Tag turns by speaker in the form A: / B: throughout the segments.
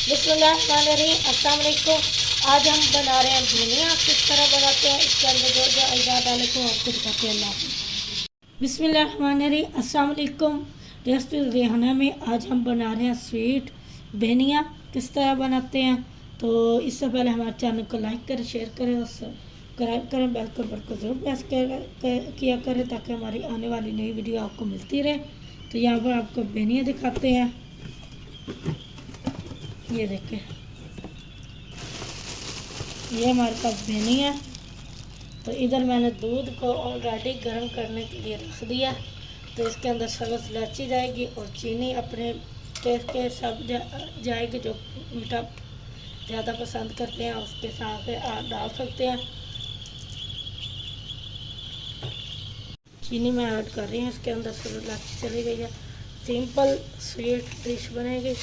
A: बिस्मिल्लाहिर्रहमानिर्रहीम। अस्सलाम वालेकुम। आज हम बना रहे हैं धनिया। किस तरह बनाते हैं, इसके अंदर जो जो अज्जा डाले को आपको दिखाते हैं। अल्लाह बिस्मिल्लाहिर्रहमानिर्रहीम। अस्सलाम वालेकुम। रेसिपी रेहाना में आज हम बना रहे हैं स्वीट बहनिया। किस तरह बनाते हैं, तो इससे पहले हमारे चैनल को लाइक करें, शेयर करें और सब्सक्राइब करें। बेल को जरूर प्रेस किया करें ताकि हमारी आने वाली नई वीडियो आपको मिलती रहे। तो यहाँ पर आपको बहनिया दिखाते हैं। ये देखें, ये हमारे पास बेनी है। तो इधर मैंने दूध को ऑलरेडी गर्म करने के लिए रख दिया। तो इसके अंदर सब्ज़ इलायची जाएगी और चीनी अपने टेस्ट के सब जाएगी। जो मीठा ज़्यादा पसंद करते हैं उसके साथ आप डाल सकते हैं। चीनी मैं ऐड कर रही हूँ, इसके अंदर सब्ज़ इलायची चली गई है। सिंपल स्वीट डिश बनेगी।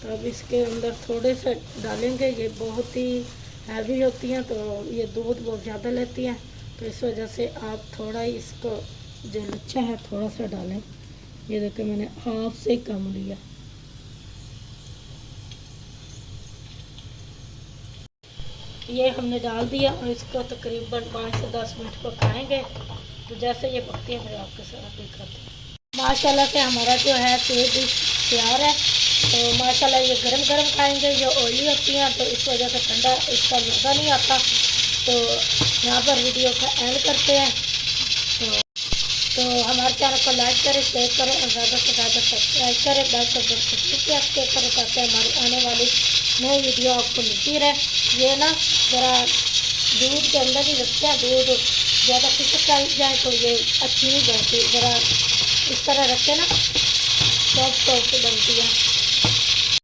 A: तो अब इसके अंदर थोड़े से डालेंगे। ये बहुत ही हैवी होती हैं तो ये दूध बहुत ज़्यादा लेती हैं, तो इस वजह से आप थोड़ा ही इसको जो लच्छा है थोड़ा सा डालें। ये देखिए मैंने हाफ से कम लिया। ये हमने डाल दिया और इसको तकरीबन 5 से 10 मिनट पकाएंगे। तो जैसे ये पकती है मैं आपके साथ दिखाती हूँ। माशाल्लाह से हमारा जो है स्वीट डिश तैयार है। तो माशाल्लाह ये गरम गरम खाएंगे। ये ऑयली होती हैं तो इस वजह से ठंडा इसका मज़ा नहीं आता। तो यहाँ पर वीडियो का एंड करते हैं। तो हमारे चैनल को लाइक करें, शेयर करें और ज़्यादा से ज़्यादा सब्सक्राइब करें। बेल को प्रेस करें ताकि हमारी आने वाली नई वीडियो आपको मिलती रहे। ये ना ज़रा दूध के अंदर ही रखते हैं। दूध ज़्यादा खिसक जाए तो ये अच्छी नहीं बनती। ज़रा इस तरह रखते ना सॉफ्ट बनती है।